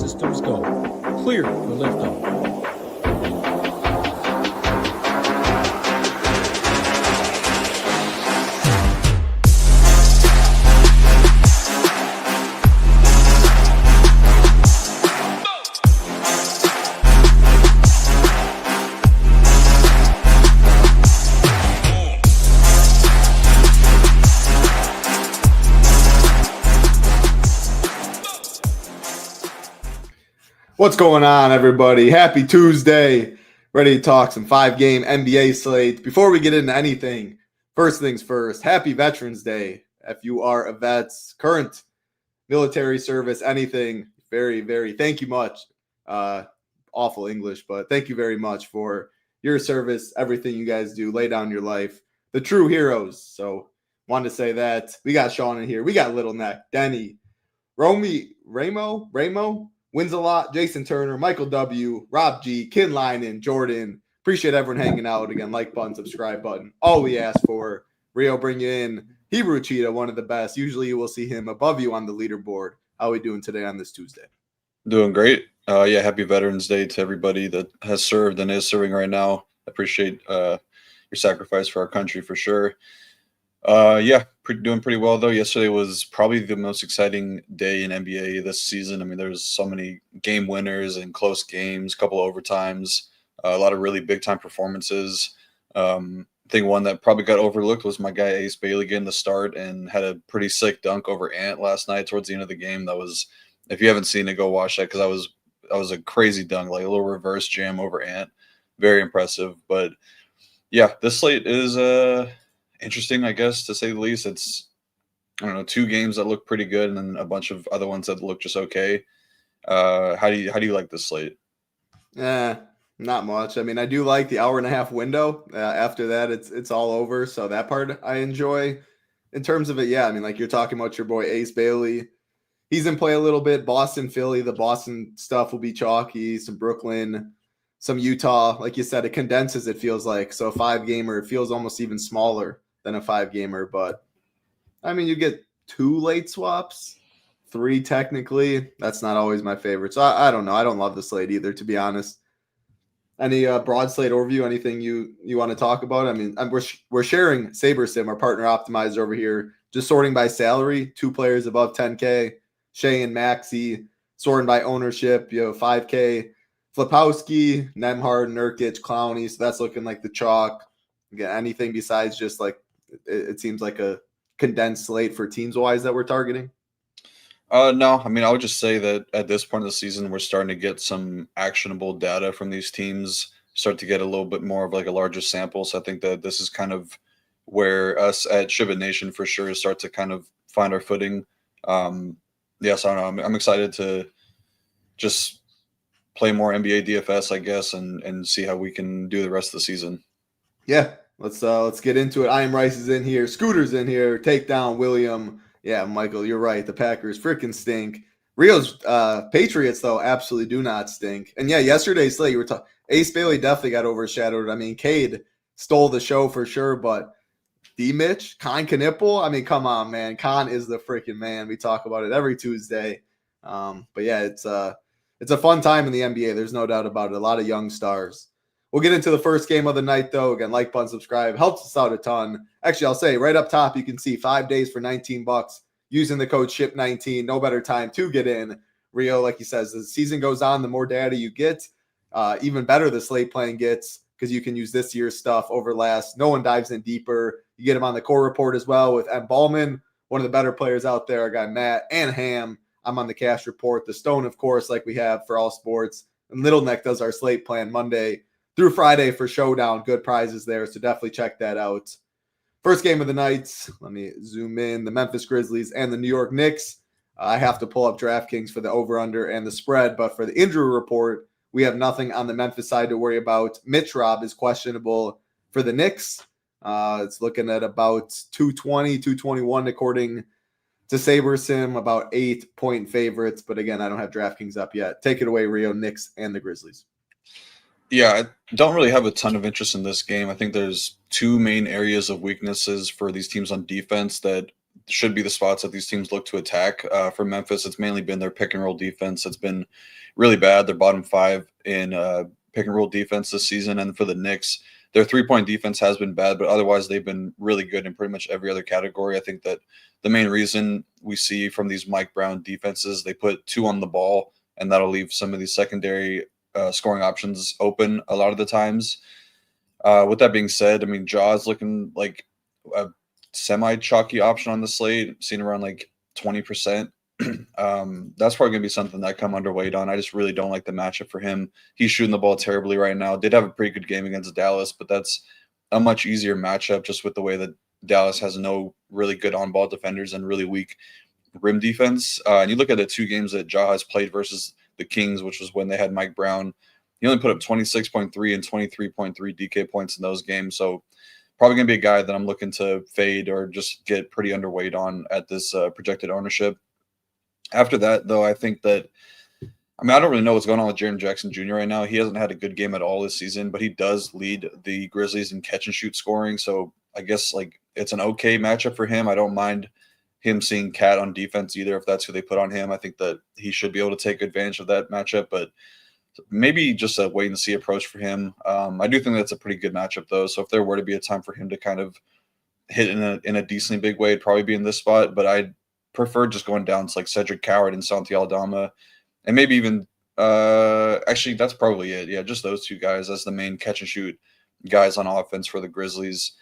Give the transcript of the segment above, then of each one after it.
systems go. Clear for liftoff. What's going on, everybody? Happy Tuesday. Ready to talk some 5-game NBA slate. Before we get into anything, first things first, happy Veterans Day. If you are a vet, current military service, anything, very, thank you much. Awful English, but thank you very much for your service, everything you guys do, lay down your life. The true heroes. So, wanted to say that. We got Sean in here. We got Little Neck, Denny, Ramo, Wins a lot, Jason Turner, Michael W., Rob G., Kin Linen, Jordan. Appreciate everyone hanging out. Again, like button, subscribe button. All we ask for. Rio, bring you in. Hebrewcheetah, one of the best. Usually you will see him above you on the leaderboard. How are we doing today on this Tuesday? Doing great. Happy Veterans Day to everybody that has served and is serving right now. I appreciate your sacrifice for our country for sure. Doing pretty well, though. Yesterday was probably the most exciting day in NBA this season. I mean, there's so many game winners and close games, a couple of overtimes, a lot of really big-time performances. I think one that probably got overlooked was my guy Ace Bailey getting the start and had a pretty sick dunk over Ant last night towards the end of the game. That was, if you haven't seen it, go watch that because that was a crazy dunk, like a little reverse jam over Ant. Very impressive. But, yeah, this slate is interesting, I guess, to say the least. It's, I don't know, 2 games that look pretty good and then a bunch of other ones that look just okay. How do you like this slate? Not much. I mean, I do like the hour and a half window. After that, it's all over. So that part I enjoy. In terms of it, yeah, I mean, like you're talking about your boy Ace Bailey. He's in play a little bit. Boston, Philly, the Boston stuff will be chalky. Some Brooklyn, some Utah. Like you said, it condenses, it feels like. So a 5-gamer, it feels almost even smaller than a 5-gamer. But, I mean, you get 2 late swaps, 3 technically. That's not always my favorite. So I don't know. I don't love the slate either, to be honest. Any broad slate overview, anything you want to talk about? I mean, we're sharing SaberSim, our partner optimizer over here, just sorting by salary, 2 players above 10K, Shea and Maxey, sorting by ownership, 5K, Flipowski, Nemhard, Nurkic, Clowney. So that's looking like the chalk. Again, anything besides just like it seems like a condensed slate for teams-wise that we're targeting? No, I mean, I would just say that at this point of the season, we're starting to get some actionable data from these teams, start to get a little bit more of like a larger sample. So I think that this is kind of where us at Shibit Nation for sure start to kind of find our footing. So I don't know. I'm excited to just play more NBA DFS, I guess, and see how we can do the rest of the season. Yeah, let's get into it. I Am Rice is in here. Scooter's in here. Take down William. Yeah, Michael, you're right. The Packers freaking stink. Rio's Patriots, though, absolutely do not stink. And, yeah, yesterday's slate, you were talking. Ace Bailey definitely got overshadowed. I mean, Cade stole the show for sure, but D-Mitch, Con Knipple, I mean, come on, man. Con is the freaking man. We talk about it every Tuesday. But, yeah, it's a fun time in the NBA. There's no doubt about it. A lot of young stars. We'll get into the first game of the night, though. Again, like, button, subscribe. Helps us out a ton. Actually, I'll say right up top, you can see 5 days for $19 using the code SHIP19. No better time to get in. Rio, like he says, as the season goes on, the more data you get, even better the slate plan gets because you can use this year's stuff over last. No one dives in deeper. You get him on the core report as well with M. Ballman, one of the better players out there. Our guy Matt and Ham. I'm on the cash report. The Stone, of course, like we have for all sports. And Little Neck does our slate plan Monday through Friday for Showdown. Good prizes there, so definitely check that out. First game of the night, let me zoom in, the Memphis Grizzlies and the New York Knicks. I have to pull up DraftKings for the over-under and the spread, but for the injury report, we have nothing on the Memphis side to worry about. Mitch Rob is questionable for the Knicks. It's looking at about 220, 221 according to SaberSim, about 8-point favorites. But again, I don't have DraftKings up yet. Take it away, Rio, Knicks and the Grizzlies. Yeah, I don't really have a ton of interest in this game. I think there's 2 main areas of weaknesses for these teams on defense that should be the spots that these teams look to attack. For Memphis, it's mainly been their pick and roll defense. It's been really bad. They're bottom 5 in pick and roll defense this season. And for the Knicks, their 3-point defense has been bad, but otherwise they've been really good in pretty much every other category. I think that the main reason we see from these Mike Brown defenses, they put 2 on the ball, and that'll leave some of these secondary scoring options open a lot of the times. With that being said, I mean, Jaw's looking like a semi-chalky option on the slate, seen around like 20%. That's probably going to be something that I come underweight on. I just really don't like the matchup for him. He's shooting the ball terribly right now. Did have a pretty good game against Dallas, but that's a much easier matchup just with the way that Dallas has no really good on-ball defenders and really weak rim defense. And you look at the 2 games that Ja has played versus the Kings, which was when they had Mike Brown. He only put up 26.3 and 23.3 DK points in those games. So probably going to be a guy that I'm looking to fade or just get pretty underweight on at this projected ownership. After that, though, I think that I don't really know what's going on with Jaren Jackson Jr. right now. He hasn't had a good game at all this season, but he does lead the Grizzlies in catch and shoot scoring. So I guess like it's an okay matchup for him. I don't mind him seeing Cat on defense either if that's who they put on him. I think that he should be able to take advantage of that matchup, but maybe just a wait and see approach for him. I do think that's a pretty good matchup though. So if there were to be a time for him to kind of hit in a decently big way, it'd probably be in this spot, but I'd prefer just going down to like Cedric Coward and Santi Aldama, and maybe even actually that's probably it. Yeah, just those 2 guys as the main catch and shoot guys on offense for the Grizzlies.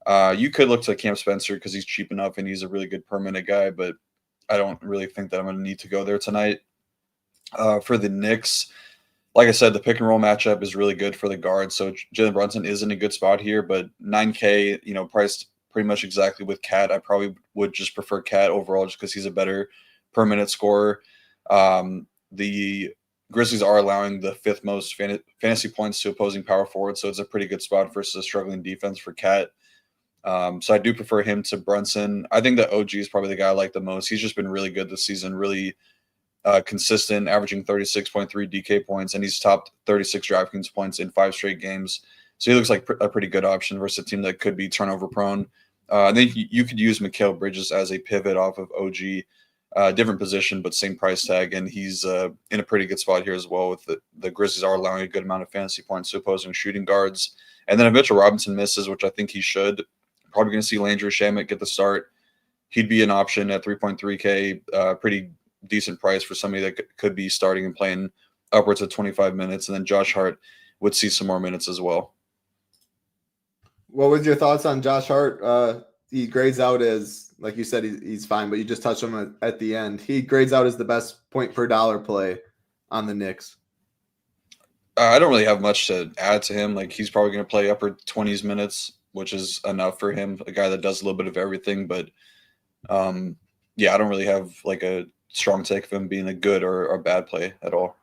You could look to Cam Spencer because he's cheap enough and he's a really good permanent guy, but I don't really think that I'm going to need to go there tonight. For the Knicks, like I said, the pick and roll matchup is really good for the guards. So Jalen Brunson is in a good spot here, but 9K, priced pretty much exactly with Cat. I probably would just prefer Cat overall just because he's a better per minute scorer. The Grizzlies are allowing the 5th most fantasy points to opposing power forward, so it's a pretty good spot versus a struggling defense for Cat. So I do prefer him to Brunson. I think that OG is probably the guy I like the most. He's just been really good this season, really consistent, averaging 36.3 DK points, and he's topped 36 DraftKings points in 5 straight games. So he looks like a pretty good option versus a team that could be turnover prone. I think you could use Mikal Bridges as a pivot off of OG, different position, but same price tag. And he's in a pretty good spot here as well with the Grizzlies are allowing a good amount of fantasy points to opposing shooting guards. And then if Mitchell Robinson misses, which I think he should, probably going to see Landry Shamet get the start. He'd be an option at 3.3K, pretty decent price for somebody that could be starting and playing upwards of 25 minutes. And then Josh Hart would see some more minutes as well. What was your thoughts on Josh Hart? He grades out as, like you said, he's fine, but you just touched on him at the end. He grades out as the best point per dollar play on the Knicks. I don't really have much to add to him. Like he's probably going to play upper 20s minutes, which is enough for him, a guy that does a little bit of everything. But yeah, I don't really have like a strong take of him being a good or a bad play at all.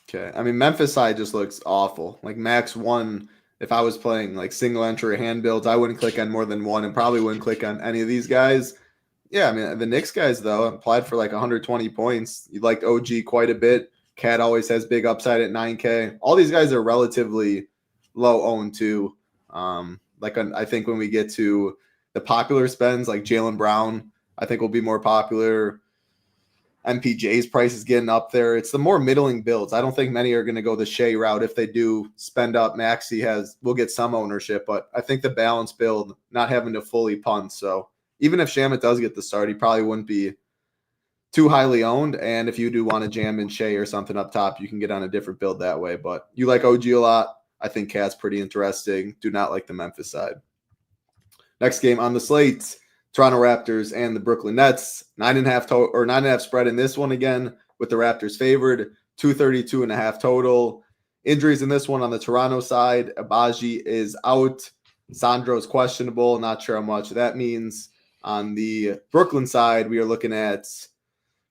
Okay. I mean, Memphis side just looks awful. Like max 1, if I was playing like single entry hand builds, I wouldn't click on more than 1 and probably wouldn't click on any of these guys. Yeah, I mean, the Knicks guys, though, applied for like 120 points. You liked OG quite a bit. Cat always has big upside at 9K. All these guys are relatively low owned too. I think when we get to the popular spends, like Jaylen Brown, I think will be more popular. MPJ's price is getting up there. It's the more middling builds. I don't think many are going to go the Shea route. If they do spend up, Maxey will get some ownership, but I think the balance build, not having to fully punt. So even if Shamet does get the start, he probably wouldn't be too highly owned. And if you do want to jam in Shea or something up top, you can get on a different build that way. But you like OG a lot. I think Cat's pretty interesting. Do not like the Memphis side. Next game on the slate, Toronto Raptors and the Brooklyn Nets. 9.5 spread in this one again, with the Raptors favored. 232.5 total. Injuries in this one on the Toronto side. Abaji is out. Sandro's questionable. Not sure how much that means. On the Brooklyn side, we are looking at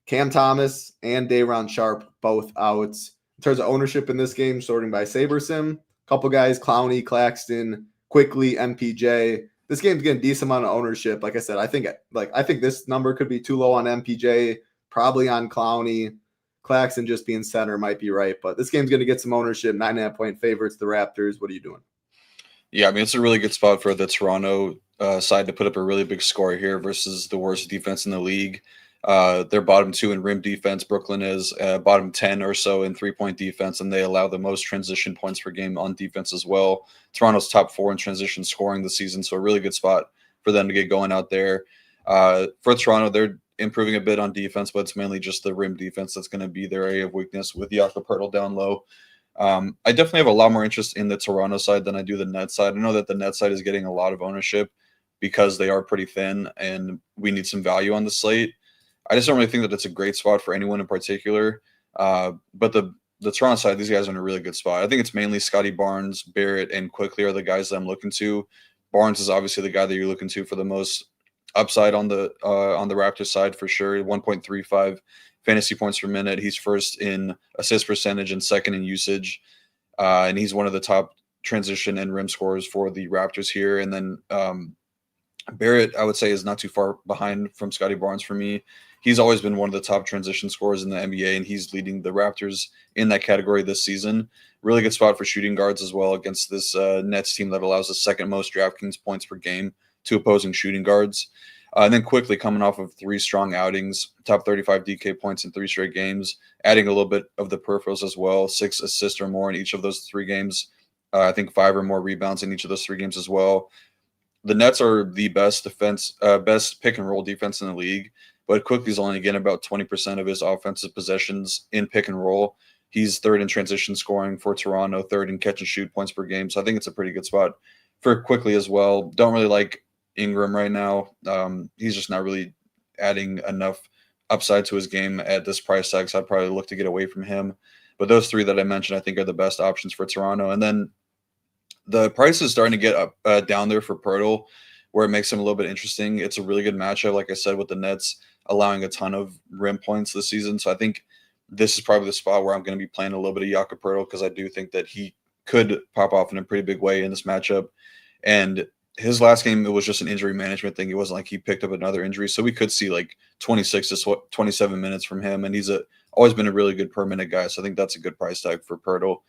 Cam Thomas and Day'Ron Sharpe both out. In terms of ownership in this game, sorting by SaberSim, couple guys, Clowney, Claxton, Quickly, MPJ. This game's getting a decent amount of ownership. Like I said, I think this number could be too low on MPJ, probably on Clowney. Claxton just being center might be right, but this game's going to get some ownership. 9.5 point favorites, the Raptors. What are you doing? Yeah, I mean, it's a really good spot for the Toronto side to put up a really big score here versus the worst defense in the league. They're bottom 2 in rim defense. Brooklyn is bottom 10 or so in 3-point defense, and they allow the most transition points per game on defense as well. Toronto's top 4 in transition scoring this season, so a really good spot for them to get going out there. For Toronto, they're improving a bit on defense, but it's mainly just the rim defense that's going to be their area of weakness with Jakob Poeltl down low. I definitely have a lot more interest in the Toronto side than I do the Nets side. I know that the Nets side is getting a lot of ownership because they are pretty thin and we need some value on the slate. I just don't really think that it's a great spot for anyone in particular. But the Toronto side, these guys are in a really good spot. I think it's mainly Scotty Barnes, Barrett, and Quickly are the guys that I'm looking to. Barnes is obviously the guy that you're looking to for the most upside on the Raptors side for sure. 1.35 fantasy points per minute. He's first in assist percentage and second in usage. And he's one of the top transition and rim scorers for the Raptors here. And then Barrett, I would say, is not too far behind from Scotty Barnes for me. He's always been one of the top transition scorers in the NBA, and he's leading the Raptors in that category this season. Really good spot for shooting guards as well against this Nets team that allows the second most DraftKings points per game to opposing shooting guards. And then Quickly coming off of 3 strong outings, top 35 DK points in 3 straight games, adding a little bit of the peripherals as well, 6 assists or more in each of those 3 games. I think 5 or more rebounds in each of those 3 games as well. The Nets are the best pick and roll defense in the league, but Quickly's only getting about 20% of his offensive possessions in pick and roll. He's third in transition scoring for Toronto, third in catch and shoot points per game. So I think it's a pretty good spot for Quickly as well. Don't really like Ingram right now. He's just not really adding enough upside to his game at this price tag, so I'd probably look to get away from him. But those 3 that I mentioned, I think, are the best options for Toronto. And then the price is starting to get up down there for Poeltl, where it makes him a little bit interesting. It's a really good matchup, like I said, with the Nets allowing a ton of rim points this season. So I think this is probably the spot where I'm going to be playing a little bit of Jakob Poeltl because I do think that he could pop off in a pretty big way in this matchup. And his last game, it was just an injury management thing. It wasn't like he picked up another injury. So we could see like 26 to 27 minutes from him. And he's always been a really good per minute guy. So I think that's a good price tag for Poeltl.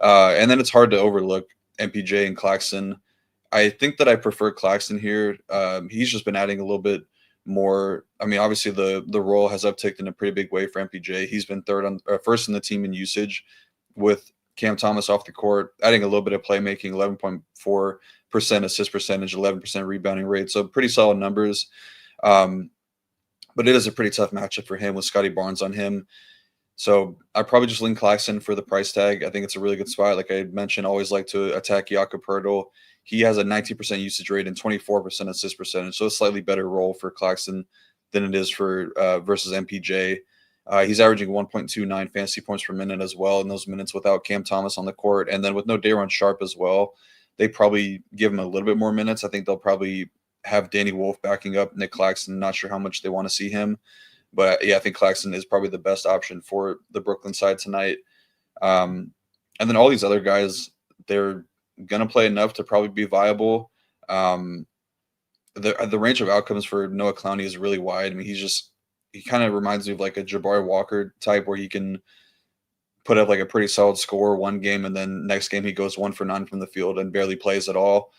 And then it's hard to overlook MPJ and Claxton. I think that I prefer Claxton here. He's just been adding a little bit more. I mean, obviously the role has upticked in a pretty big way for MPJ. He's been first in the team in usage with Cam Thomas off the court, adding a little bit of playmaking, 11.4% assist percentage, 11% rebounding rate. So pretty solid numbers. But it is a pretty tough matchup for him with Scotty Barnes on him. So I probably just lean Claxton for the price tag. I think it's a really good spot. Like I mentioned, always like to attack Jakob Poeltl. He has a 19% usage rate and 24% assist percentage. So a slightly better role for Claxton than it is for versus MPJ. He's averaging 1.29 fantasy points per minute as well in those minutes without Cam Thomas on the court. And then with no Day'Ron Sharpe as well, they probably give him a little bit more minutes. I think they'll probably have Danny Wolf backing up Nick Claxton. Not sure how much they want to see him. But yeah, I think Claxton is probably the best option for the Brooklyn side tonight. And then all these other guys, they're going to play enough to probably be viable. The range of outcomes for Noah Clowney is really wide. I mean, he kind of reminds me of like a Jabari Walker type where he can put up like a pretty solid score one game and then next game he goes 1 for 9 from the field and barely plays at all.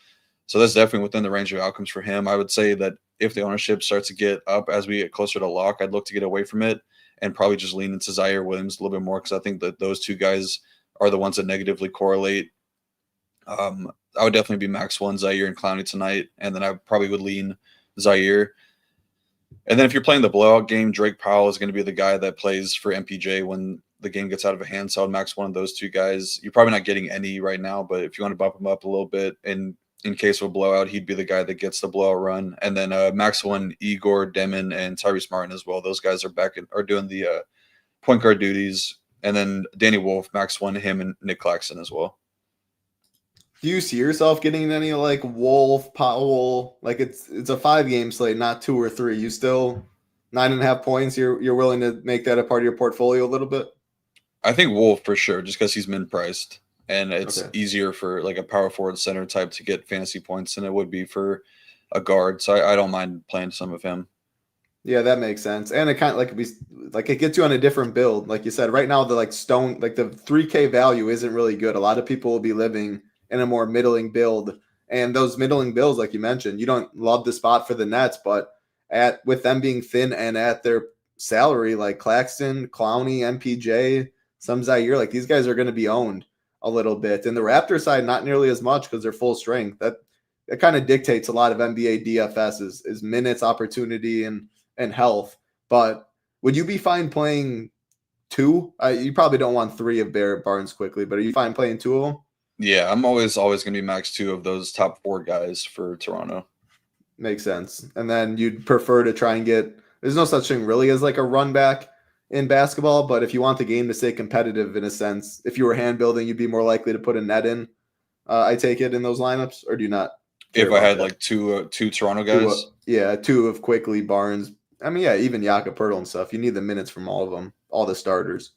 So that's definitely within the range of outcomes for him. I would say that if the ownership starts to get up as we get closer to lock, I'd look to get away from it and probably just lean into Zaire Williams a little bit more because I think that those 2 guys are the ones that negatively correlate. I would definitely be max 1 Zaire and Clowney tonight, and then I probably would lean Zaire. And then if you're playing the blowout game, Drake Powell is going to be the guy that plays for MPJ when the game gets out of hand. So I would max 1 of those 2 guys. You're probably not getting any right now, but if you want to bump him up a little bit and in case of a blowout, he'd be the guy that gets the blowout run. And then max 1, Igor, Demon, and Tyrese Martin as well. Those guys are doing the point guard duties. And then Danny Wolf, max 1, him and Nick Claxton as well. Do you see yourself getting any like Wolf, Powell? Like it's a 5-game slate, not 2 or 3. You still 9.5 points. You're willing to make that a part of your portfolio a little bit? I think Wolf for sure, just because he's min priced. And it's easier for like a power forward center type to get fantasy points than it would be for a guard. So I don't mind playing some of him. Yeah, that makes sense. And it kind of like it gets you on a different build. Like you said, right now the the 3K value isn't really good. A lot of people will be living in a more middling build And those middling bills, like you mentioned, you don't love the spot for the Nets, but with them being thin and at their salary, like Claxton, Clowney, MPJ, some Zaire, like these guys are going to be owned a little bit. And the Raptor side, not nearly as much because they're full strength. That kind of dictates a lot of NBA DFS is minutes, opportunity, and health. But would you be fine playing two? You probably don't want three of Barnes quickly, but are you fine playing two of them? Yeah, I'm always going to be max 2 of those top 4 guys for Toronto. Makes sense. And then you'd prefer to try and get – there's no such thing really as like a run back in basketball, but if you want the game to stay competitive in a sense, if you were hand building, you'd be more likely to put a net in, I take it, in those lineups, or do you not? If I had like two Toronto guys? Two of Quickly, Barnes. I mean, yeah, even Jakob Poeltl and stuff. You need the minutes from all of them, all the starters.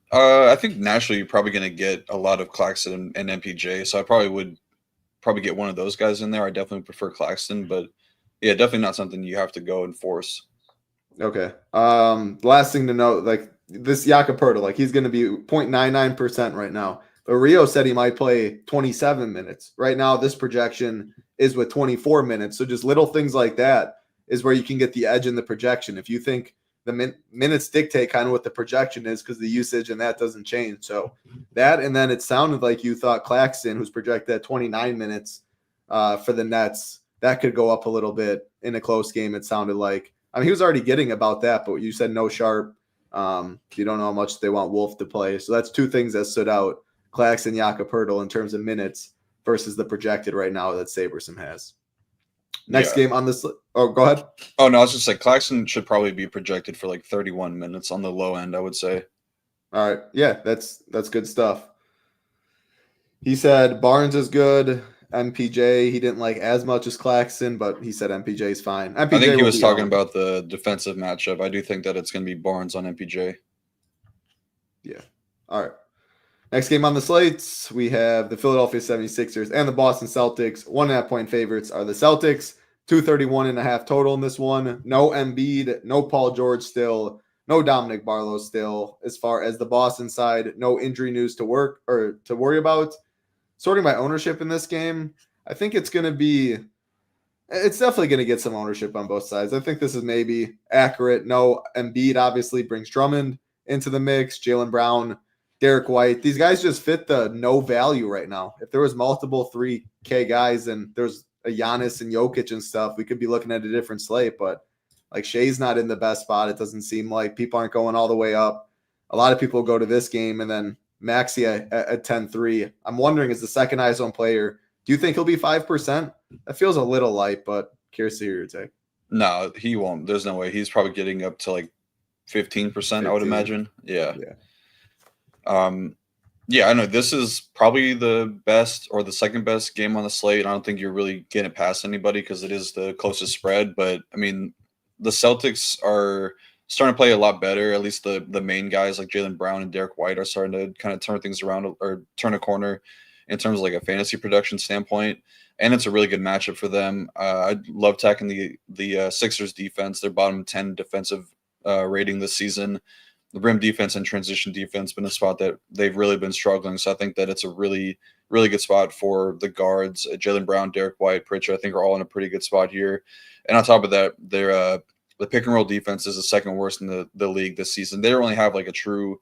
I think naturally you're probably going to get a lot of Claxton and MPJ, so I probably would get one of those guys in there. I definitely prefer Claxton, but yeah, definitely not something you have to go and force. Okay. Last thing to note, like this Jakob Poeltl, like he's going to be 0.99% right now. But Rio said he might play 27 minutes. Right now, this projection is with 24 minutes. So just little things like that is where you can get the edge in the projection. If you think the minutes dictate kind of what the projection is because the usage and that doesn't change. So that, and then it sounded like you thought Claxton, who's projected at 29 minutes for the Nets, that could go up a little bit in a close game, it sounded like. I mean, he was already getting about that, but you said no Sharp. You don't know how much they want Wolf to play. So that's two things that stood out, Claxton, Jakob Poeltl, in terms of minutes versus the projected right now that Saberson has. Next game on this. Oh, go ahead. Oh, no, I was just like Claxton should probably be projected for like 31 minutes on the low end, I would say. All right. Yeah, that's good stuff. He said Barnes is good. MPJ, he didn't like as much as Claxton, but he said MPJ is fine. MPJ, I think he was talking about the defensive matchup. I do think that it's going to be Barnes on MPJ. Yeah. All right. Next game on the slates, we have the Philadelphia 76ers and the Boston Celtics. 1.5 point favorites are the Celtics. 231.5 total in this one. No Embiid, no Paul George still, no Dominic Barlow still. As far as the Boston side, no injury news to worry about. Sorting by ownership in this game, I think it's definitely going to get some ownership on both sides. I think this is maybe accurate. No Embiid obviously brings Drummond into the mix. Jaylen Brown, Derek White, these guys just fit the no value right now. If there was multiple 3K guys and there's a Giannis and Jokic and stuff, we could be looking at a different slate. But like Shea's not in the best spot. It doesn't seem like people aren't going all the way up. A lot of people go to this game and then Maxey at 10-3. I'm wondering, as the second ISO player, do you think he'll be 5%? That feels a little light, but curious to hear your take. No, he won't. There's no way. He's probably getting up to like 15%, I would imagine. Yeah. I know this is probably the best or the second best game on the slate. I don't think you're really getting past anybody because it is the closest spread. But, I mean, the Celtics are starting to play a lot better. At least the main guys like Jaylen Brown and Derek White are starting to kind of turn things around or turn a corner in terms of like a fantasy production standpoint. And it's a really good matchup for them. I love attacking the Sixers defense. Their bottom 10 defensive rating this season. The rim defense and transition defense been a spot that they've really been struggling. So I think that it's a really, really good spot for the guards. Jaylen Brown, Derek White, Pritchard, I think are all in a pretty good spot here. And on top of that, the pick and roll defense is the second worst in the league this season. They don't really have like a true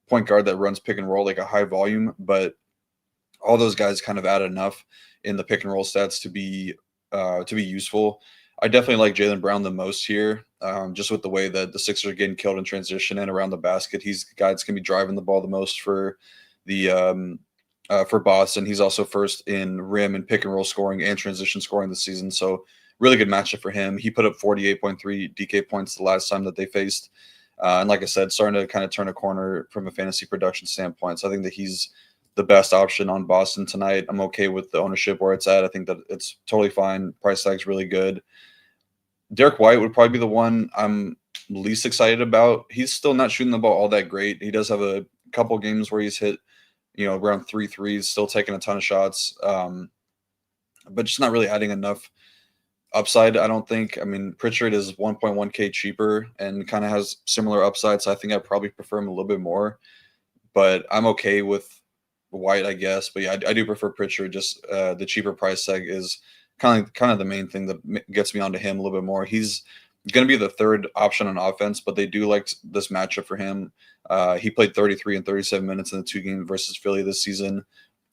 point guard that runs pick and roll, like a high volume, but all those guys kind of add enough in the pick and roll stats to be useful. I definitely like Jaylen Brown the most here, just with the way that the Sixers are getting killed in transition and around the basket. He's the guy that's going to be driving the ball the most for Boston. He's also first in rim and pick and roll scoring and transition scoring this season. So really good matchup for him. He put up 48.3 DK points the last time that they faced. And like I said, starting to kind of turn a corner from a fantasy production standpoint. So I think that he's the best option on Boston tonight. I'm okay with the ownership where it's at. I think that it's totally fine. Price tag's really good. Derek White would probably be the one I'm least excited about. He's still not shooting the ball all that great. He does have a couple games where he's hit, around 3 threes, still taking a ton of shots, but just not really adding enough upside, I don't think. I mean, Pritchard is 1.1K cheaper and kind of has similar upside, so I think I'd probably prefer him a little bit more. But I'm okay with White, I guess. But yeah, I do prefer Pritchard. Just the cheaper price tag is kind of the main thing that gets me onto him a little bit more. He's going to be the third option on offense, but they do like this matchup for him. He played 33 and 37 minutes in the 2 games versus Philly this season,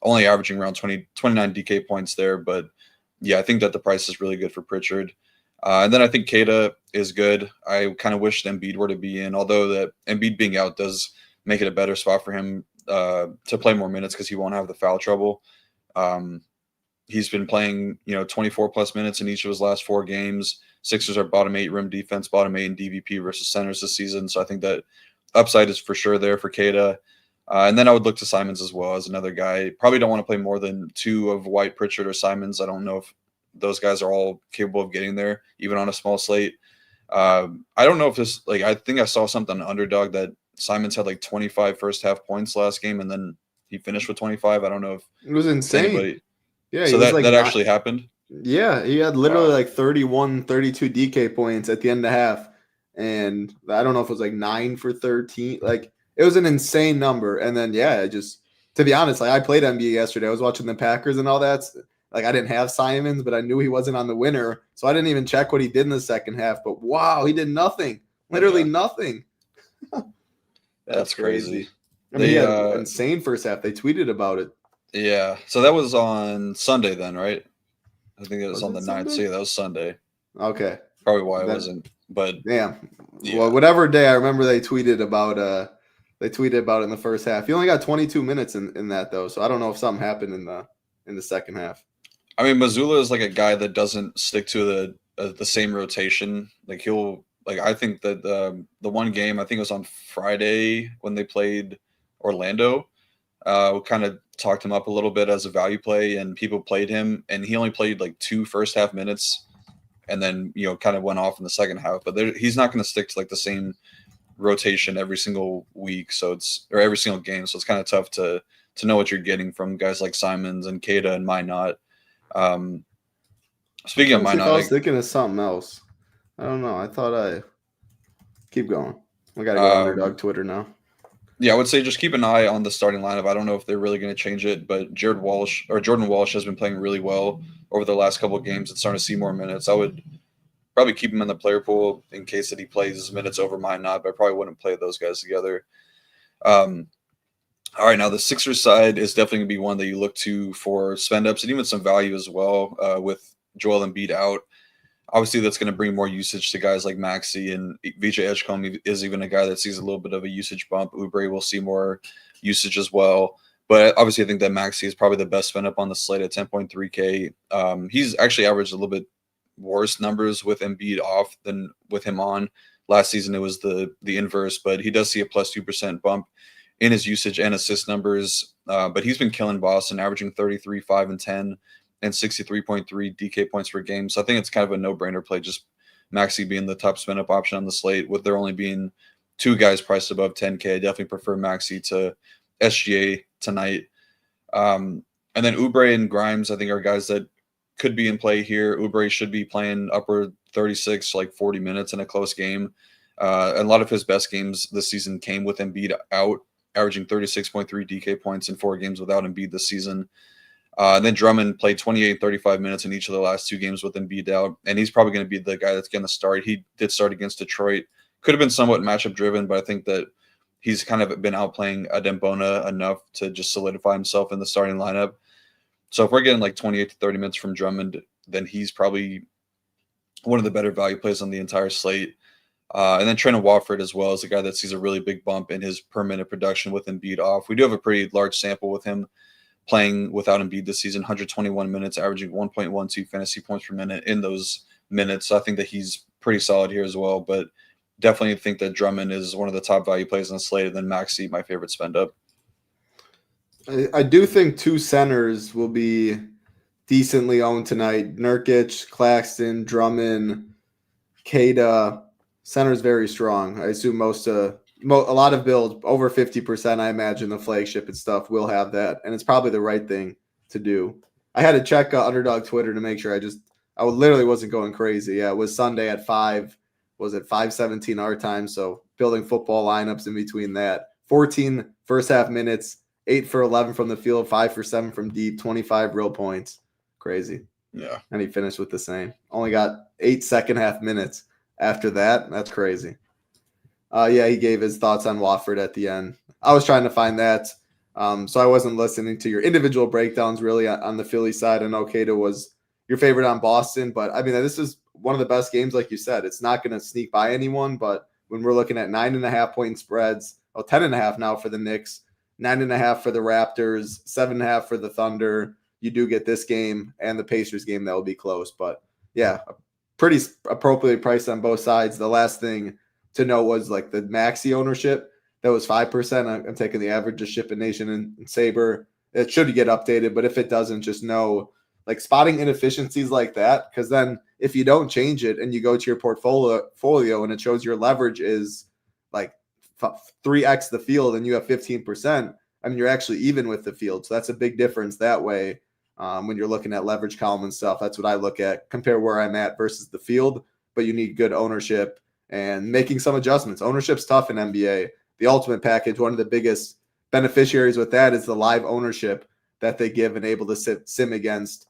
only averaging around 29 DK points there. But yeah, I think that the price is really good for Pritchard. And then I think Keita is good. I kind of wish Embiid were to be in, although that Embiid being out does make it a better spot for him to play more minutes because he won't have the foul trouble. He's been playing, 24 plus minutes in each of his last 4 games. Sixers are bottom 8 rim defense, bottom 8 in DVP versus centers this season. So I think that upside is for sure there for Keita. And then I would look to Simons as well as another guy. Probably don't want to play more than 2 of White, Pritchard, or Simons. I don't know if those guys are all capable of getting there, even on a small slate. I don't know if this, I think I saw something on Underdog that Simons had 25 first half points last game, and then he finished with 25. I don't know if it was insane. Yeah, so that actually happened. Yeah, he had literally 31, 32 DK points at the end of the half, and I don't know if it was 9 for 13. It was an insane number. And then to be honest, I played NBA yesterday. I was watching the Packers and all that. I didn't have Simons, but I knew he wasn't on the winner, so I didn't even check what he did in the second half. But wow, he did nothing, literally nothing. That's crazy. I mean, he had an insane first half. They tweeted about it. Yeah, so that was on Sunday then, right? I think it was on the 9th. So yeah, that was Sunday. Okay. Probably why I wasn't. But yeah. Well, whatever day, I remember they tweeted about it in the first half. He only got 22 minutes in that though, so I don't know if something happened in the second half. I mean, Mazzulla is a guy that doesn't stick to the same rotation. I think that the one game, I think it was on Friday when they played Orlando, we kind of talked him up a little bit as a value play, and people played him, and he only played 2 first half minutes, and then kind of went off in the second half. But he's not going to stick to the same rotation every single week, or every single game. So it's kind of tough to know what you're getting from guys like Simons and Keita and Minot. Speaking of Minot, I was thinking of something else. I don't know. I thought I keep going. I gotta go to Underdog Twitter now. Yeah, I would say just keep an eye on the starting lineup. I don't know if they're really going to change it, but Jordan Walsh has been playing really well over the last couple of games and starting to see more minutes. I would probably keep him in the player pool in case that he plays minutes over Minot, but I probably wouldn't play those guys together. All right, now the Sixers side is definitely going to be one that you look to for spend ups and even some value as well with Joel Embiid out. Obviously, that's going to bring more usage to guys like Maxey, and VJ Edgecombe is even a guy that sees a little bit of a usage bump. Oubre will see more usage as well. But obviously, I think that Maxey is probably the best spend up on the slate at 10.3K. He's actually averaged a little bit worse numbers with Embiid off than with him on. Last season, it was the inverse, but he does see a plus 2% bump in his usage and assist numbers. But he's been killing Boston, averaging 33, 5, and 10, and 63.3 DK points per game. So I think it's kind of a no-brainer play, just Maxey being the top spin-up option on the slate. With there only being 2 guys priced above 10K, I definitely prefer Maxey to SGA tonight. And then Oubre and Grimes, I think, are guys that could be in play here. Oubre should be playing upward 36, 40 minutes in a close game. A lot of his best games this season came with Embiid out, averaging 36.3 DK points in 4 games without Embiid this season. And then Drummond played 28 and 35 minutes in each of the last 2 games with Embiid out, and he's probably going to be the guy that's going to start. He did start against Detroit. Could have been somewhat matchup driven, but I think that he's kind of been outplaying Adembona enough to just solidify himself in the starting lineup. So if we're getting 28 to 30 minutes from Drummond, then he's probably one of the better value plays on the entire slate. And then Trent Watford as well is a guy that sees a really big bump in his per minute production with Embiid off. We do have a pretty large sample with him playing without Embiid this season, 121 minutes, averaging 1.12 fantasy points per minute in those minutes. So I think that he's pretty solid here as well, but definitely think that Drummond is one of the top value plays on the slate, and then Maxey, my favorite spend up. I do think 2 centers will be decently owned tonight. Nurkic, Claxton, Drummond, Keita. Center's very strong. I assume a lot of builds, over 50%, I imagine the flagship and stuff will have that, and it's probably the right thing to do. I had to check Underdog Twitter to make sure I literally wasn't going crazy. Yeah, it was Sunday at 5:17 our time, so building football lineups in between that. 14 first half minutes, 8 for 11 from the field, 5 for 7 from deep, 25 real points. Crazy. Yeah. And he finished with the same. Only got 8 second half minutes after that. That's crazy. Yeah, he gave his thoughts on Watford at the end. I was trying to find that. So I wasn't listening to your individual breakdowns really on the Philly side. I know Keita was your favorite on Boston, but I mean, this is one of the best games, like you said. It's not going to sneak by anyone, but when we're looking at 9.5-point spreads, 10.5 now for the Knicks, 9.5 for the Raptors, 7.5 for the Thunder, you do get this game and the Pacers game that will be close. But yeah, pretty appropriately priced on both sides. The last thing to note was like the Maxi ownership. That was 5%. I'm taking the average of Ship and Nation and Saber. It should get updated, but if it doesn't, just know like spotting inefficiencies like that, because then if you don't change it and you go to your portfolio and it shows your leverage is like 3x the field and you have 15%, I mean, you're actually even with the field. So that's a big difference that way when you're looking at leverage column and stuff. That's what I look at, compare where I'm at versus the field, but you need good ownership and making some adjustments. Ownership's tough in NBA. The ultimate package, one of the biggest beneficiaries with that is the live ownership that they give and able to sim against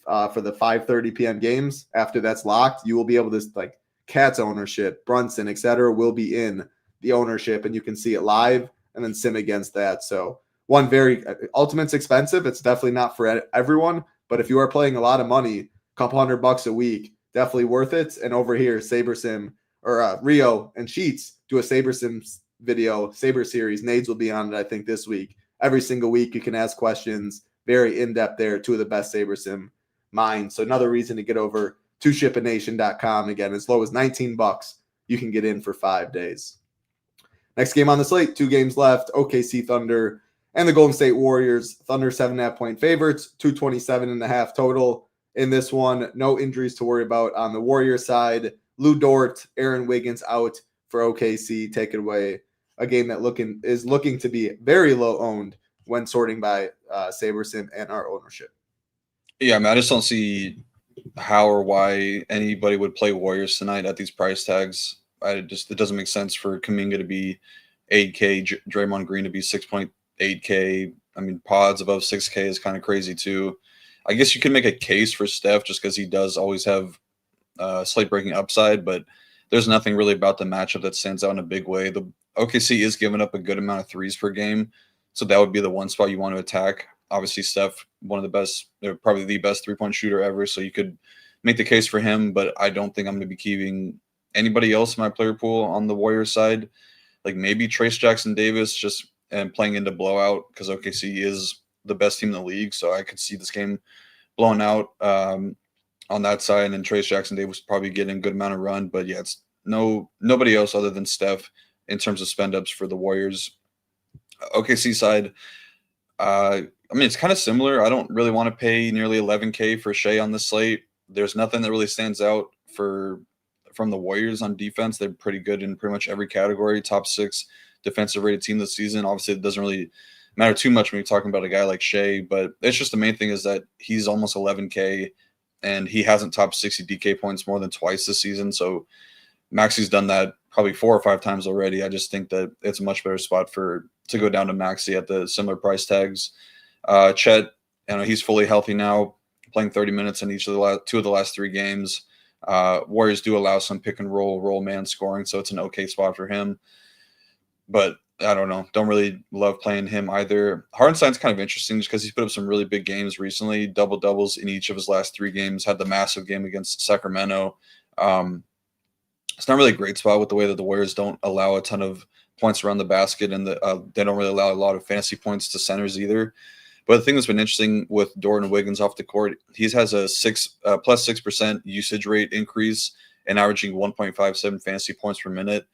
for the 5:30 p.m. games. After that's locked, you will be able to, like Cat's ownership, Brunson, etc., will be in the ownership, and you can see it live and then sim against that. So one very Ultimate's expensive. It's definitely not for everyone, but if you are playing a lot of money, a couple $100 a week, definitely worth it. And over here, SaberSim or Rio and Sheets do a SaberSim video, Saber series. Nades will be on it, I think, this week. Every single week you can ask questions. Very in-depth there. Two of the best SaberSim minds. So another reason to get over to shipandnation.com. Again, as low as $19, you can get in for 5 days. Next game on the slate, 2 games left. OKC Thunder and the Golden State Warriors. Thunder 7.5-point favorites, 227.5 total in this one. No injuries to worry about on the Warriors side. Lou Dort, Aaron Wiggins out for OKC. Take it away. A game that is looking to be very low owned when sorting by SaberSim and our ownership. Yeah, I mean, I just don't see how or why anybody would play Warriors tonight at these price tags. It doesn't make sense for Kuminga to be 8K, Draymond Green to be 6.8K. I mean, pods above 6K is kind of crazy too. I guess you can make a case for Steph just because he does always have slate breaking upside, but there's nothing really about the matchup that stands out in a big way. The OKC is giving up a good amount of threes per game, so that would be the one spot you want to attack. Obviously, Steph, one of the best, probably the best three-point shooter ever, so you could make the case for him, but I don't think I'm going to be keeping anybody else in my player pool on the Warriors side. Like maybe Trace Jackson-Davis and playing into blowout because OKC is the best team in the league, so I could see this game blown out on that side, and Trace Jackson-Davis probably getting a good amount of run, but yeah, it's nobody else other than Steph in terms of spend-ups for the Warriors. OKC side, I mean, it's kind of similar. I don't really want to pay nearly 11K for Shea on the slate. There's nothing that really stands out from the Warriors on defense. They're pretty good in pretty much every category. Top 6 defensive rated team this season. Obviously, it doesn't really matter too much when you're talking about a guy like Shea, but it's just the main thing is that he's almost 11K and he hasn't topped 60 DK points more than twice this season. So Maxi's done that probably 4 or 5 times already. I just think that it's a much better spot to go down to Maxi at the similar price tags. Chet, he's fully healthy now, playing 30 minutes in each of the 2 of the last 3 games. Warriors do allow some pick and roll man scoring, so it's an okay spot for him. But I don't know. Don't really love playing him either. Hartenstein's kind of interesting just because he's put up some really big games recently, double-doubles in each of his last 3 games, had the massive game against Sacramento. It's not really a great spot with the way that the Warriors don't allow a ton of points around the basket, and they don't really allow a lot of fantasy points to centers either. But the thing that's been interesting with Dort and Wiggins off the court, he has a plus 6% usage rate increase and averaging 1.57 fantasy points per minute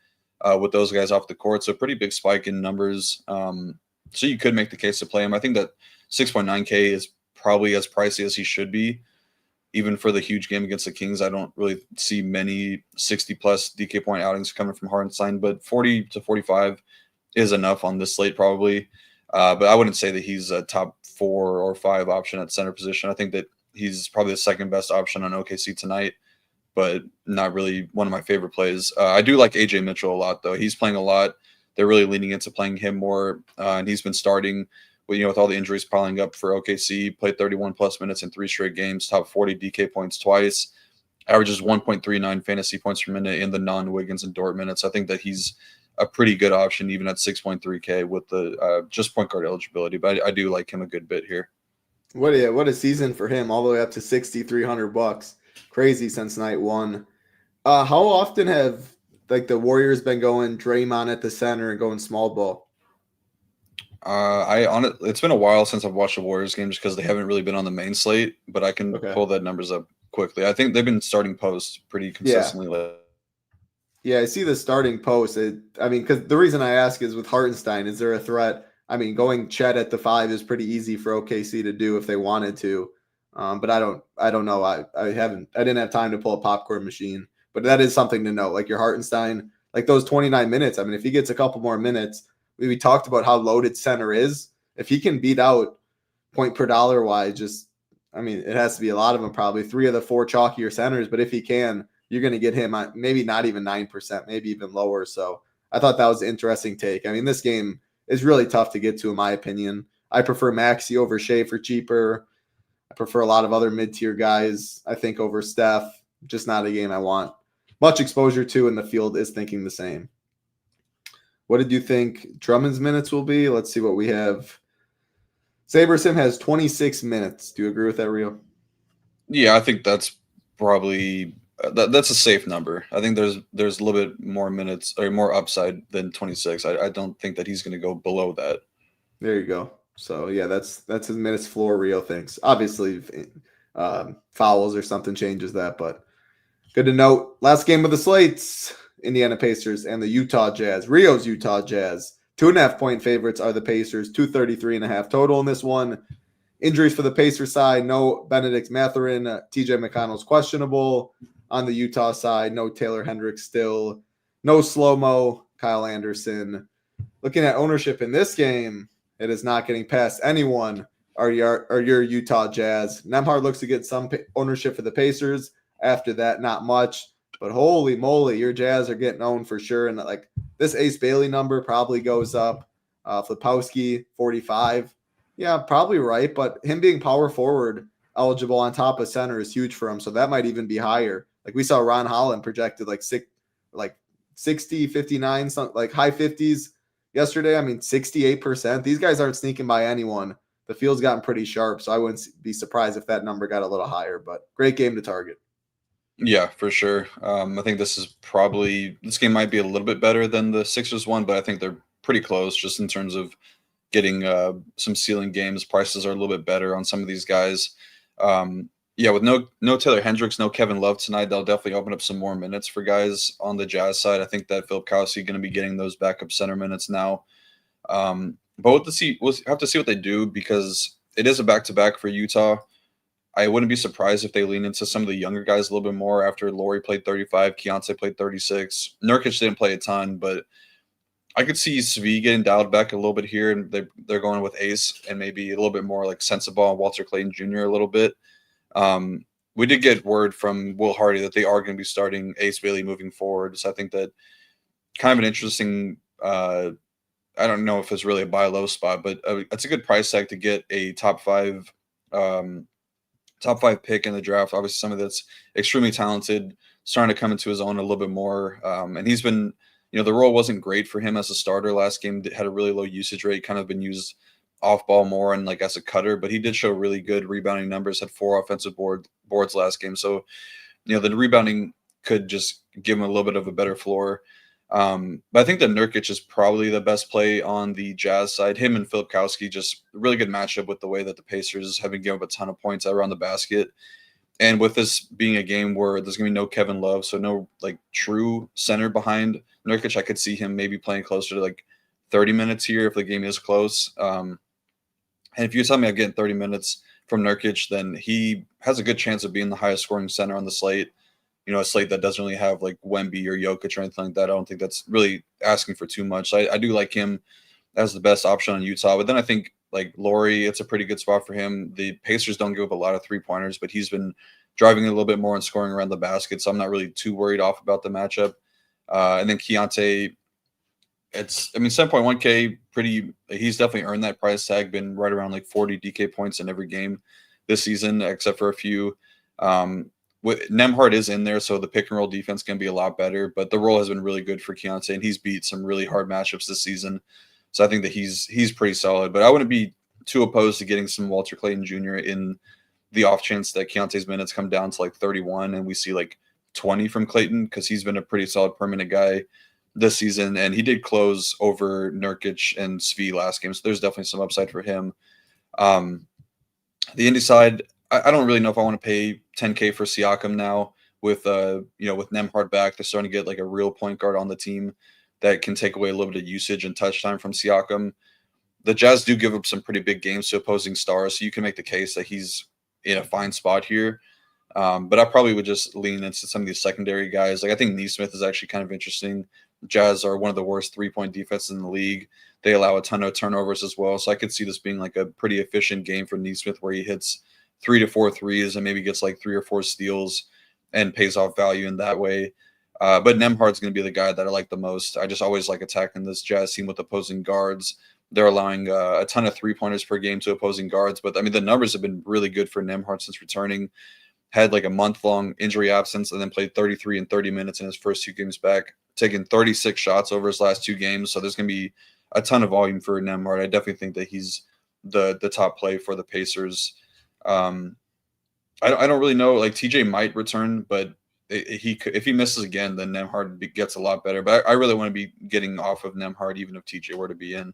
with those guys off the court. So a pretty big spike in numbers. So you could make the case to play him. I think that 6.9K is probably as pricey as he should be. Even for the huge game against the Kings, I don't really see many 60-plus DK point outings coming from Hartenstein, but 40 to 45 is enough on this slate probably. But I wouldn't say that he's a top 4 or 5 option at center position. I think that he's probably the second best option on OKC tonight, but not really one of my favorite plays. I do like AJ Mitchell a lot, though. He's playing a lot. they're really leaning into playing him more, and he's been starting with all the injuries piling up for OKC. Played 31 plus minutes in 3 straight games, top 40 DK points twice, averages 1.39 fantasy points per minute in the non-Wiggins and Dort minutes. I think that he's a pretty good option even at 6.3K with the just point guard eligibility, but I do like him a good bit here. What a season for him, all the way up to $6,300. Crazy since night one. How often have the Warriors been going Draymond at the center and going small ball? It's been a while since I've watched the Warriors games because they haven't really been on the main slate, but I can pull that numbers up quickly. I think they've been starting post pretty consistently. Yeah, I see the starting post. Because the reason I ask is with Hartenstein, is there a threat? Going Chet at the 5 is pretty easy for OKC to do if they wanted to. But I don't know. I didn't have time to pull a popcorn machine, but that is something to know. Like your Hartenstein, like those 29 minutes. If he gets a couple more minutes, we talked about how loaded center is. If he can beat out point per dollar wise, it has to be a lot of them, probably 3 of the 4 chalkier centers. But if he can, you're going to get him maybe not even 9%, maybe even lower. So I thought that was an interesting take. This game is really tough to get to, in my opinion. I prefer Maxey over Shea for cheaper. I prefer a lot of other mid-tier guys, I think, over Steph. Just not a game I want much exposure to, and the field is thinking the same. What did you think Drummond's minutes will be? Let's see what we have. Sabersim has 26 minutes. Do you agree with that, Rio? Yeah, I think that's probably that's a safe number. I think there's a little bit more minutes or more upside than 26. I don't think that he's going to go below that. There you go. So yeah, that's his minutes floor. Rio thinks. Obviously, fouls or something changes that, but good to note. Last game of the slates: Indiana Pacers and the Utah Jazz. Rio's Utah Jazz. 2.5-point favorites are the Pacers. 233.5 total in this one. Injuries for the Pacers side: no Benedict Mathurin. TJ McConnell's questionable. On the Utah side, no Taylor Hendricks still. No slow-mo Kyle Anderson. Looking at ownership in this game, it is not getting past anyone. Are your Utah Jazz. Nembhard looks to get some ownership for the Pacers. After that, not much. But holy moly, your Jazz are getting owned for sure. And this Ace Bailey number probably goes up. Flipowski, 45. Yeah, probably right. But him being power forward eligible on top of center is huge for him. So that might even be higher. We saw Ron Holland projected 60, 59, something high 50s yesterday. 68%. These guys aren't sneaking by anyone. The field's gotten pretty sharp, so I wouldn't be surprised if that number got a little higher. But great game to target. Yeah, for sure. I think this game might be a little bit better than the Sixers one, but I think they're pretty close just in terms of getting some ceiling games. Prices are a little bit better on some of these guys. With no Taylor Hendricks, no Kevin Love tonight, they'll definitely open up some more minutes for guys on the Jazz side. I think that Filipowski going to be getting those backup center minutes now. But we'll have to see what they do because it is a back-to-back for Utah. I wouldn't be surprised if they lean into some of the younger guys a little bit more after Laurie played 35, Keontae played 36. Nurkic didn't play a ton, but I could see Svi getting dialed back a little bit here, and they're going with Ace and maybe a little bit more Sensabaugh and Walter Clayton Jr. a little bit. We did get word from Will Hardy that they are going to be starting Ace Bailey moving forward. So I think that kind of an interesting, I don't know if it's really a buy low spot, but it's a good price tag to get a top five pick in the draft. Obviously somebody that's extremely talented, starting to come into his own a little bit more. And he's been, the role wasn't great for him as a starter last game. Had a really low usage rate, kind of been used off ball more and as a cutter, but he did show really good rebounding numbers, had 4 offensive boards last game. So, the rebounding could just give him a little bit of a better floor. But I think that Nurkic is probably the best play on the Jazz side. Him and Filipowski, just a really good matchup with the way that the Pacers have been giving up a ton of points around the basket. And with this being a game where there's going to be no Kevin Love, so no true center behind Nurkic, I could see him maybe playing closer to 30 minutes here if the game is close. And if you tell me I'm getting 30 minutes from Nurkic, then he has a good chance of being the highest scoring center on the slate. A slate that doesn't really have Wemby or Jokic or anything like that. I don't think that's really asking for too much. I do like him as the best option on Utah. But then I think Laurie, it's a pretty good spot for him. The Pacers don't give up a lot of 3-pointers, but he's been driving a little bit more and scoring around the basket. So I'm not really too worried off about the matchup. And then Keontae, I mean, 7.1K, he's definitely earned that price tag, been right around like 40 DK points in every game this season, except for a few. Nembhard is in there, so the pick and roll defense can be a lot better, but the role has been really good for Keontae, and he's beat some really hard matchups this season. So I think that he's pretty solid, but I wouldn't be too opposed to getting some Walter Clayton Jr. in the off chance that Keontae's minutes come down to like 31 and we see like 20 from Clayton, because he's been a pretty solid permanent guy this season, and he did close over Nurkic and Svi last game, so there's definitely some upside for him. The Indy side, I don't really know if I want to pay 10K for Siakam now with with Nembhard back. They're starting to get like a real point guard on the team that can take away a little bit of usage and touch time from Siakam. The Jazz do give up some pretty big games to opposing stars, so you can make the case that he's in a fine spot here. But I probably would just lean into some of these secondary guys. Like I think Neesmith is actually kind of interesting. Jazz are one of the worst 3-point defenses in the league. They allow a ton of turnovers as well. So I could see this being like a pretty efficient game for Neesmith where he hits 3 to 4 threes and maybe gets like 3 or 4 steals and pays off value in that way. But Nembhard's going to be the guy that I like the most. I just always like attacking this Jazz team with opposing guards. They're allowing a ton of 3-pointers per game to opposing guards. But I mean, the numbers have been really good for Nembhard since returning. Had like a month-long injury absence and then played 33 and 30 minutes in his first 2 games back, taking 36 shots over his last 2 games. So there's going to be a ton of volume for Nembhard. I definitely think that he's the top play for the Pacers. I don't really know. Like TJ might return, but if he misses again, then Nembhard gets a lot better. But I really want to be getting off of Nembhard, even if TJ were to be in.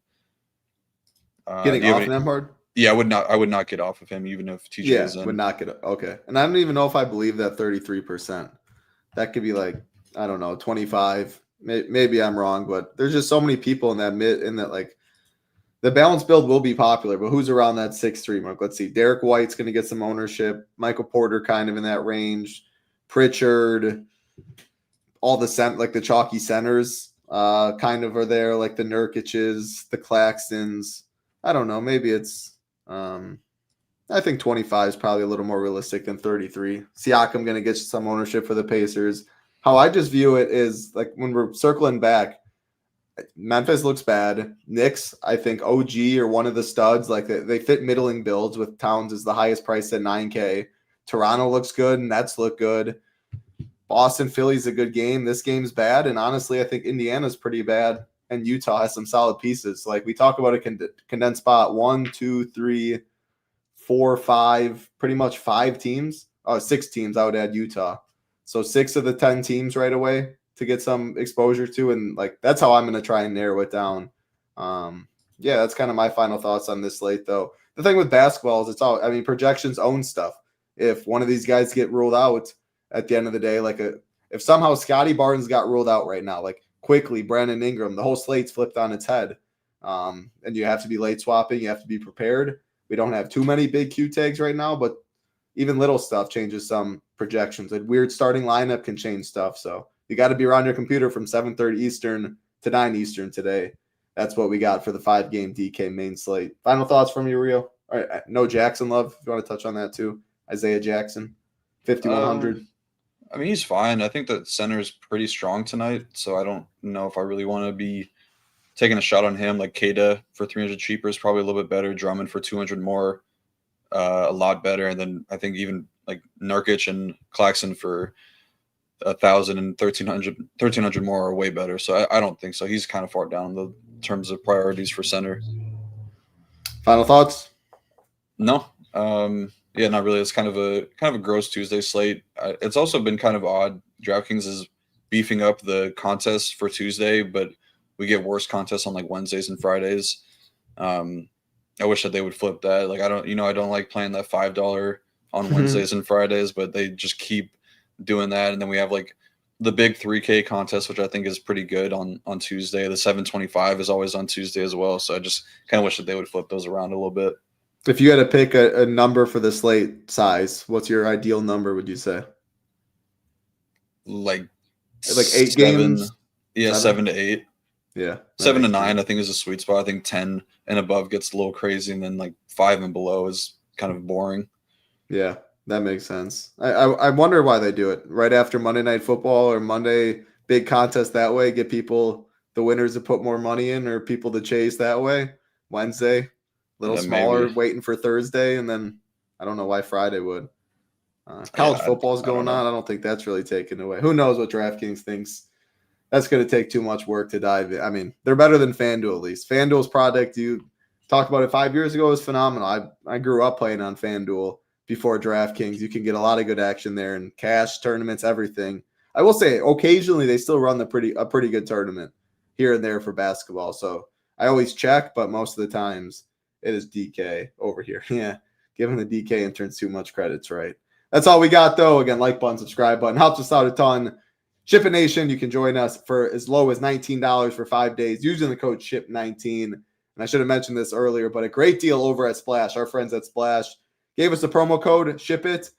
Getting off Nembhard? Yeah, I would not get off of him, even if TJ is in. Would not get okay. And I don't even know if I believe that 33%. That could be like, I don't know, 25. Maybe I'm wrong, but there's just so many people in that like the balance build will be popular, but who's around that 6'3" mark? Let's see. Derek White's going to get some ownership. Michael Porter kind of in that range. Pritchard, all the chalky centers kind of are there, like the Nurkic's, the Claxtons. I don't know. Maybe it's I think 25 is probably a little more realistic than 33. Siakam going to get some ownership for the Pacers. How I just view it is like when we're circling back, Memphis looks bad. Knicks, I think OG or one of the studs, like they fit middling builds with Towns is the highest price at 9K. Toronto looks good. Nets look good. Boston, Philly's a good game. This game's bad. And honestly, I think Indiana's pretty bad. And Utah has some solid pieces. Like we talk about a condensed spot, 1, 2, 3, 4, 5, pretty much 5 teams. 6 teams, I would add Utah. So 6 of the 10 teams right away to get some exposure to. And like that's how I'm going to try and narrow it down. That's kind of my final thoughts on this slate, though. The thing with basketball is projections own stuff. If one of these guys get ruled out at the end of the day, if somehow Scotty Barnes got ruled out right now, like quickly, Brandon Ingram, the whole slate's flipped on its head. And you have to be late swapping. You have to be prepared. We don't have too many big Q tags right now, but even little stuff changes some projections. A weird starting lineup can change stuff. So you got to be around your computer from 7:30 Eastern to 9 Eastern today. That's what we got for the 5-game DK main slate. Final thoughts from you, Rio? All right, no Jackson love. If you want to touch on that too. Isaiah Jackson, 5,100. I mean, he's fine. I think that center is pretty strong tonight, so I don't know if I really want to be taking a shot on him. Like Kata for 300 cheaper is probably a little bit better. Drummond for 200 more, a lot better. And then I think even like Nurkic and Claxton for 1,000 and 1,300 more are way better. So I don't think so. He's kind of far down the terms of priorities for center. Final thoughts? No. Yeah, not really. It's kind of a gross Tuesday slate. It's also been kind of odd. DraftKings is beefing up the contests for Tuesday, but we get worse contests on like Wednesdays and Fridays. I wish that they would flip that. Like I don't like playing that $5 on Wednesdays and Fridays, but they just keep doing that. And then we have like the big 3K contest, which I think is pretty good on Tuesday. The 725 is always on Tuesday as well. So I just kind of wish that they would flip those around a little bit. If you had to pick a number for the slate size, what's your ideal number, would you say? Like 8 games? Yeah, 7 to 8. Yeah. 7 to 9, I think, is a sweet spot. I think 10 and above gets a little crazy, and then like 5 and below is kind of boring. Yeah, that makes sense. I wonder why they do it right after Monday Night Football or Monday big contest that way. Get people the winners to put more money in or people to chase that way. Wednesday, a little smaller, maybe. waiting for Thursday, and then I don't know why Friday would. College football's going on. I don't think that's really taken away. Who knows what DraftKings thinks? That's going to take too much work to dive in. I mean, they're better than FanDuel at least. FanDuel's product, you talked about it 5 years ago, is phenomenal. I grew up playing on FanDuel before DraftKings. You can get a lot of good action there and cash, tournaments, everything. I will say occasionally they still run a pretty good tournament here and there for basketball. So I always check, but most of the times it is DK over here. Yeah, giving the DK interns too much credit's right. That's all we got, though. Again, like button, subscribe button. Helps us out a ton. Ship It Nation, you can join us for as low as $19 for 5 days using the code SHIP19. And I should have mentioned this earlier, but a great deal over at Splash. Our friends at Splash gave us a promo code, SHIP-IT,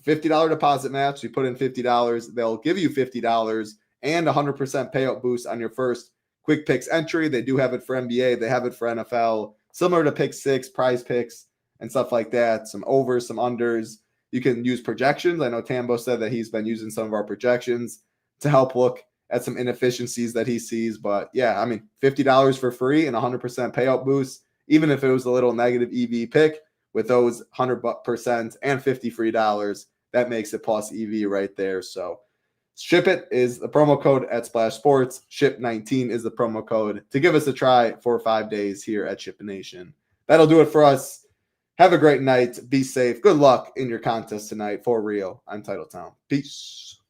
$50 deposit match. You put in $50, they'll give you $50 and 100% payout boost on your first Quick Picks entry. They do have it for NBA. They have it for NFL. Similar to Pick 6, Prize Picks, and stuff like that. Some overs, some unders. You can use projections. I know Tambo said that he's been using some of our projections to help look at some inefficiencies that he sees. But yeah, I mean, $50 for free and 100% payout boost, even if it was a little negative EV pick with those 100% and $50 free dollars, that makes it plus EV right there. So Ship It is the promo code at Splash Sports. SHIP19 is the promo code to give us a try for 5 days here at Ship It Nation. That'll do it for us. Have a great night. Be safe. Good luck in your contest tonight for Rio. I'm Titletown. Peace.